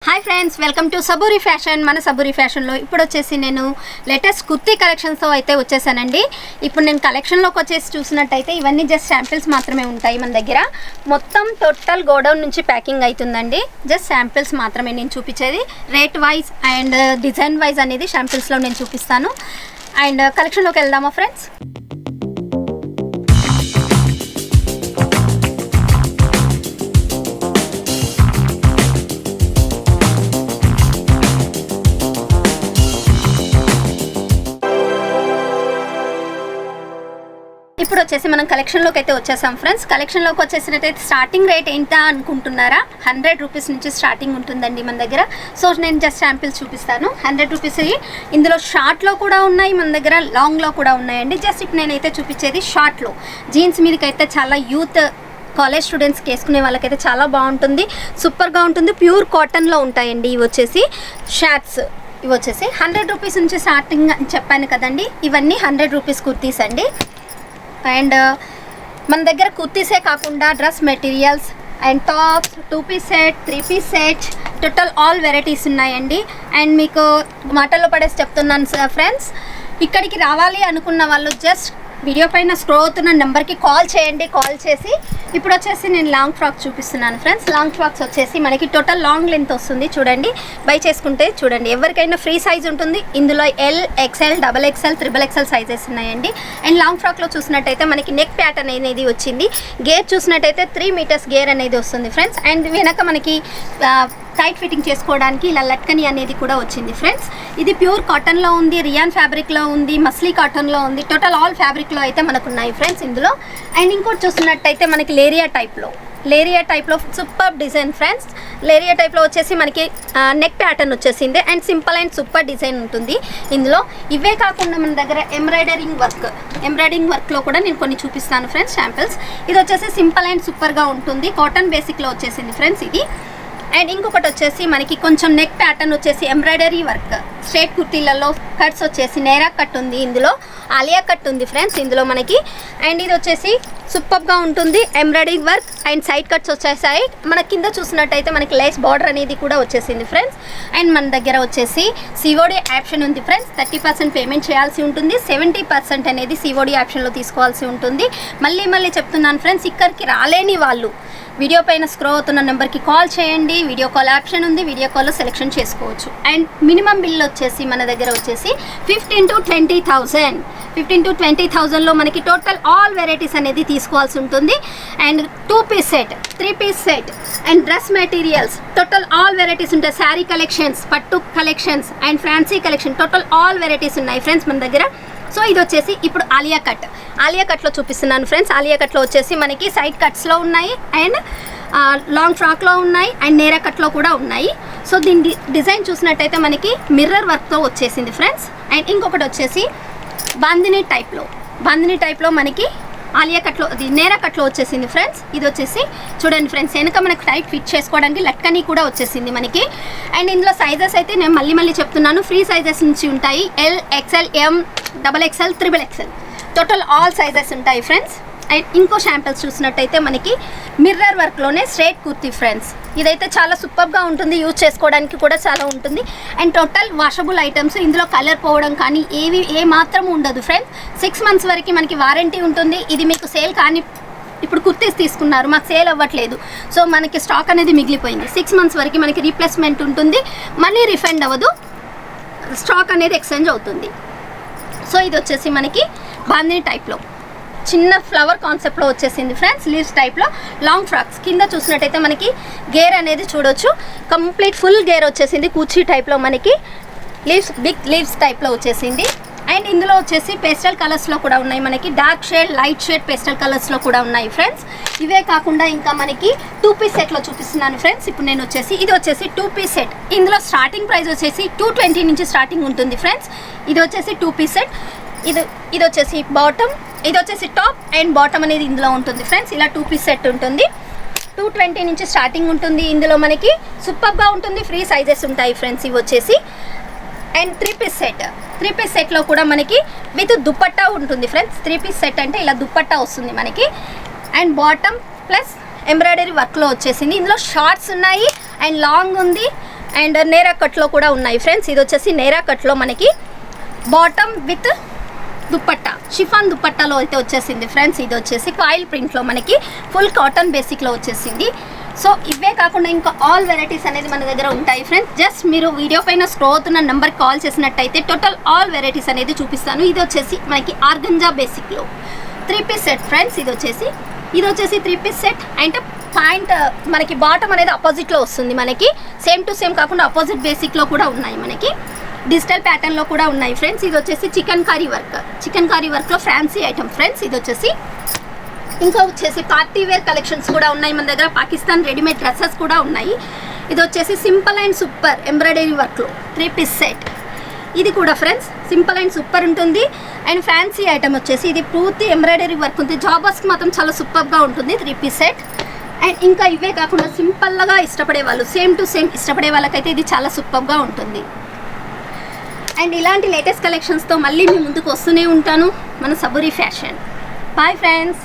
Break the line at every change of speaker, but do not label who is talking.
Hi friends, welcome to Saburi fashion. మన సబూరి ఫ్యాషన్లో ఇప్పుడు వచ్చేసి నేను లేటెస్ట్ కుర్తీ కలెక్షన్స్తో అయితే వచ్చేసానండి. ఇప్పుడు నేను కలెక్షన్లోకి వచ్చేసి చూసినట్టయితే ఇవన్నీ జస్ట్ శాంపిల్స్ మాత్రమే ఉంటాయి మన దగ్గర. మొత్తం టోటల్ గోడౌన్ నుంచి ప్యాకింగ్ అవుతుందండి. జస్ట్ శాంపిల్స్ మాత్రమే నేను చూపించేది. Rate wise and design wise అనేది శాంపిల్స్లో నేను చూపిస్తాను. అండ్ కలెక్షన్లోకి వెళ్దామా ఫ్రెండ్స్? ఇప్పుడు వచ్చేసి మనం కలెక్షన్లోకి అయితే వచ్చేసాం ఫ్రెండ్స్. కలెక్షన్లోకి వచ్చేసినట్టయితే స్టార్టింగ్ రేట్ ఏంటా అనుకుంటున్నారా? 100 రూపీస్ నుంచి స్టార్టింగ్ ఉంటుందండి మన దగ్గర. సో నేను జస్ట్ శాంపిల్స్ చూపిస్తాను. 100 రూపీస్. ఇందులో షార్ట్లో కూడా ఉన్నాయి మన దగ్గర, లాంగ్లో కూడా ఉన్నాయండి. జస్ట్ ఇప్పుడు నేనైతే చూపించేది షార్ట్లో. జీన్స్ మీదకైతే చాలా యూత్ కాలేజ్ స్టూడెంట్స్కి వేసుకునే వాళ్ళకైతే చాలా బాగుంటుంది, సూపర్గా ఉంటుంది. ప్యూర్ కాటన్లో ఉంటాయండి. ఇవి వచ్చేసి షార్ట్స్. ఇవి వచ్చేసి 100 రూపీస్ నుంచి స్టార్టింగ్ అని చెప్పాను కదండి. ఇవన్నీ 100 రూపీస్ కుర్తీస్ అండి. అండ్ మన దగ్గర కుర్తీసే కాకుండా dress materials and tops, 2 piece set, 3 piece set, total all varieties ఉన్నాయండి. అండ్ మీకు మాటల్లో పడేసి చెప్తున్నాను ఫ్రెండ్స్, ఇక్కడికి రావాలి అనుకున్న వాళ్ళు జస్ట్ వీడియో పైన స్క్రోల్ అవుతున్న నెంబర్కి కాల్ చేయండి. కాల్ చేసి ఇప్పుడు వచ్చేసి నేను లాంగ్ ఫ్రాక్ చూపిస్తున్నాను ఫ్రెండ్స్. లాంగ్ ఫ్రాక్స్ వచ్చేసి మనకి టోటల్ లాంగ్ లెంత్ వస్తుంది. చూడండి, బై చేసుకుంటే చూడండి, ఎవరికైనా ఫ్రీ సైజ్ ఉంటుంది. ఇందులో L, XL, XXL, XXL sizes ఉన్నాయండి. అండ్ లాంగ్ ఫ్రాక్లో చూసినట్టయితే మనకి నెక్ ప్యాటర్న్ అనేది వచ్చింది. గేర్ చూసినట్టయితే 3 మీటర్స్ గేర్ అనేది వస్తుంది ఫ్రెండ్స్. అండ్ వెనక మనకి టైట్ ఫిట్టింగ్ చేసుకోవడానికి ఇలా లట్కని అనేది కూడా వచ్చింది ఫ్రెండ్స్. ఇది ప్యూర్ కాటన్లో ఉంది, రియాన్ ఫ్యాబ్రిక్లో ఉంది, మస్లీ కాటన్లో ఉంది. టోటల్ ఆల్ ఫ్యాబ్రిక్లో అయితే మనకు ఉన్నాయి ఫ్రెండ్స్ ఇందులో. అండ్ ఇంకోటి చూసినట్టయితే మనకి లేరియా టైప్లో సూపర్ డిజైన్ ఫ్రెండ్స్. లేరియా టైప్లో వచ్చేసి మనకి నెక్ ప్యాటర్న్ వచ్చేసింది. And simple and super design ఉంటుంది ఇందులో. ఇవే కాకుండా మన దగ్గర ఎంబ్రాయిడరింగ్ వర్క్లో కూడా నేను కొన్ని చూపిస్తాను ఫ్రెండ్స్ శాంపిల్స్. ఇది వచ్చేసి సింపుల్ అండ్ సూపర్గా ఉంటుంది. కాటన్ బేసిక్లో వచ్చేసింది ఫ్రెండ్స్ ఇది. అండ్ ఇంకొకటి వచ్చేసి మనకి కొంచెం నెక్ ప్యాటర్న్ వచ్చేసి ఎంబ్రాయిడరీ వర్క్. స్ట్రేట్ కుర్తీలలో కట్స్ వచ్చేసి నేరా కట్ ఉంది, ఇందులో ఆలియా కట్ ఉంది ఫ్రెండ్స్ ఇందులో మనకి. అండ్ ఇది వచ్చేసి సూపర్గా ఉంటుంది embroidery work and side cuts వచ్చేసాయి. మన కింద చూసినట్టయితే మనకి లేస్ బార్డర్ అనేది కూడా వచ్చేసింది ఫ్రెండ్స్. అండ్ మన దగ్గర వచ్చేసి సిఓడి ఆప్షన్ ఉంది ఫ్రెండ్స్. 30% పేమెంట్ చేయాల్సి ఉంటుంది, 70% అనేది సిఓడి ఆప్షన్లో తీసుకోవాల్సి ఉంటుంది. మళ్ళీ చెప్తున్నాను ఫ్రెండ్స్, ఇక్కడికి రాలేని వాళ్ళు వీడియో పైన స్క్రోల్ అవుతున్న నెంబర్కి కాల్ చేయండి. వీడియో కాల్ ఆప్షన్ ఉంది, వీడియో కాల్లో సెలెక్షన్ చేసుకోవచ్చు. అండ్ మినిమం బిల్ వచ్చేసి మన దగ్గర వచ్చేసి 15,000 to 20,000. 15,000 to 20,000లో మనకి టోటల్ ఆల్ వెరైటీస్ అనేది తీసుకోవాల్సి ఉంటుంది. And 2 piece set, 3 piece set and dress materials total all varieties ఉంటాయి. శారీ కలెక్షన్స్, పట్టు collections and fancy collection total all varieties ఉన్నాయి ఫ్రెండ్స్ మన దగ్గర. సో ఇది వచ్చేసి ఇప్పుడు ఆలియా కట్లో చూపిస్తున్నాను ఫ్రెండ్స్. ఆలియా కట్లో వచ్చేసి మనకి సైడ్ కట్స్లో ఉన్నాయి అండ్ లాంగ్ ఫ్రాక్లో ఉన్నాయి అండ్ నేరా కట్లో కూడా ఉన్నాయి. సో దీని డిజైన్ చూసినట్టయితే మనకి మిర్రర్ వర్క్తో వచ్చేసింది ఫ్రెండ్స్. అండ్ ఇంకొకటి వచ్చేసి బాందిని టైప్లో మనకి ఆలియా కట్లో, అది నేరా కట్లో వచ్చేసింది ఫ్రెండ్స్. ఇది వచ్చేసి చూడండి ఫ్రెండ్స్, వెనక మనకు టైట్ ఫిట్ చేసుకోవడానికి లట్కనీ కూడా వచ్చేసింది మనకి. అండ్ ఇందులో సైజెస్ అయితే నేను మళ్ళీ చెప్తున్నాను, ఫ్రీ సైజెస్ నుంచి ఉంటాయి. ఎల్, ఎక్స్ఎల్, ఎం, XXL, XXL total all sizes ఉంటాయి ఫ్రెండ్స్. అండ్ ఇంకో శాంపిల్స్ చూసినట్టయితే మనకి మిర్రర్ వర్క్లోనే స్ట్రేట్ కుర్తీ ఫ్రెండ్స్. ఇదైతే చాలా సూపర్గా ఉంటుంది, యూజ్ చేసుకోవడానికి కూడా చాలా ఉంటుంది. And total washable items. ఇందులో కలర్ పోవడం కానీ ఏ మాత్రం ఉండదు ఫ్రెండ్స్. 6 months వరకు మనకి వారంటీ ఉంటుంది. ఇది మీకు సేల్ కానీ, ఇప్పుడు కుర్తీస్ తీసుకున్నారు, మాకు సేల్ అవ్వట్లేదు, సో మనకి స్టాక్ అనేది మిగిలిపోయింది. 6 months వరకు మనకి రీప్లేస్మెంట్ ఉంటుంది, మనీ రిఫండ్ అవ్వదు, స్టాక్ అనేది ఎక్స్చేంజ్ అవుతుంది. సో ఇది వచ్చేసి మనకి బాందిని టైప్లో చిన్న ఫ్లవర్ కాన్సెప్ట్లో వచ్చేసింది ఫ్రెండ్స్. లీవ్స్ టైప్లో లాంగ్ ఫ్రాక్స్. కింద చూసినట్టయితే మనకి గేర్ అనేది చూడొచ్చు, కంప్లీట్ ఫుల్ గేర్ వచ్చేసింది. కూచీ టైప్లో మనకి బిగ్ లీవ్స్ టైప్లో వచ్చేసింది. అండ్ ఇందులో వచ్చేసి పేస్టల్ కలర్స్లో కూడా ఉన్నాయి మనకి. Dark shade, light shade pastel కలర్స్లో కూడా ఉన్నాయి ఫ్రెండ్స్. ఇవే కాకుండా ఇంకా మనకి 2 పీస్ సెట్లో చూపిస్తున్నాను ఫ్రెండ్స్. ఇప్పుడు నేను వచ్చేసి ఇది వచ్చేసి 2 పీస్ సెట్. ఇందులో స్టార్టింగ్ ప్రైస్ వచ్చేసి 220 నుంచి స్టార్టింగ్ ఉంటుంది ఫ్రెండ్స్. ఇది వచ్చేసి 2 పీస్ సెట్. ఇది వచ్చేసి బాటమ్, ఇది వచ్చేసి టాప్ అండ్ బాటమ్ అనేది ఇందులో ఉంటుంది ఫ్రెండ్స్. ఇలా 2 పీస్ సెట్ ఉంటుంది. 220 నుంచి స్టార్టింగ్ ఉంటుంది. ఇందులో మనకి సూపర్గా ఉంటుంది, ఫ్రీ సైజెస్ ఉంటాయి ఫ్రెండ్స్ ఇవి వచ్చేసి. అండ్ 3 పీస్ సెట్లో కూడా మనకి విత్ దుపట్టా ఉంటుంది ఫ్రెండ్స్. 3 పీస్ సెట్ అంటే ఇలా దుపట్టా వస్తుంది మనకి. అండ్ బాటమ్ ప్లస్ ఎంబ్రాయిడరీ వర్క్లో వచ్చేసింది. ఇందులో షార్ట్స్ ఉన్నాయి అండ్ లాంగ్ ఉంది, అండ్ నేరా కట్లో కూడా ఉన్నాయి ఫ్రెండ్స్. ఇది వచ్చేసి నేరా కట్లో మనకి బాటమ్ విత్ దుప్పట్టా, షిఫాన్ దుప్పట్టాలో అయితే వచ్చేసింది ఫ్రెండ్స్. ఇది వచ్చేసి కాయిల్ ప్రింట్లో మనకి ఫుల్ కాటన్ బేసిక్లో వచ్చేసింది. సో ఇవే కాకుండా ఇంకా ఆల్ వెరైటీస్ అనేది మన దగ్గర ఉంటాయి ఫ్రెండ్స్. జస్ట్ మీరు వీడియో పైన స్క్రోల్ అవుతున్న నెంబర్కి కాల్ చేసినట్టయితే టోటల్ ఆల్ వెరైటీస్ అనేది చూపిస్తాను. ఇది వచ్చేసి మనకి ఆర్గంజా బేసిక్లో 3 పీస్ సెట్ ఫ్రెండ్స్. ఇది వచ్చేసి 3 పీస్ సెట్ అండ్ పాయింట్ మనకి బాటమ్ అనేది అపోజిట్లో వస్తుంది. మనకి సేమ్ టు సేమ్ కాకుండా అపోజిట్ బేసిక్లో కూడా ఉన్నాయి, మనకి డిజిటల్ ప్యాటర్న్లో కూడా ఉన్నాయి ఫ్రెండ్స్. ఇది వచ్చేసి చికెన్ కర్రీ వర్క్లో ఫ్యాన్సీ ఐటమ్ ఫ్రెండ్స్. ఇది వచ్చేసి ఇంకా వచ్చేసి పార్టీ వేర్ కలెక్షన్స్ కూడా ఉన్నాయి మన దగ్గర. పాకిస్తాన్ రెడీమేడ్ డ్రెస్సెస్ కూడా ఉన్నాయి. ఇది వచ్చేసి సింపుల్ అండ్ సూపర్ ఎంబ్రాయిడరీ వర్క్లో 3 పీస్ సెట్. ఇది కూడా ఫ్రెండ్స్ సింపుల్ అండ్ సూపర్ ఉంటుంది. అండ్ ఫ్యాన్సీ ఐటమ్ వచ్చేసి ఇది పూర్తి ఎంబ్రాయిడరీ వర్క్ ఉంది. జాబర్స్కి మాత్రం చాలా సూపర్గా ఉంటుంది 3 పీస్ సెట్. అండ్ ఇంకా ఇవే కాకుండా సింపుల్గా ఇష్టపడే వాళ్ళు, సేమ్ టు సేమ్ ఇష్టపడే వాళ్ళకైతే ఇది చాలా సూపర్గా ఉంటుంది. అండ్ ఇలాంటి లేటెస్ట్ కలెక్షన్స్తో మళ్ళీ మీ ముందుకు వస్తూనే ఉంటాను, మన సబూరి ఫ్యాషన్. Bye friends.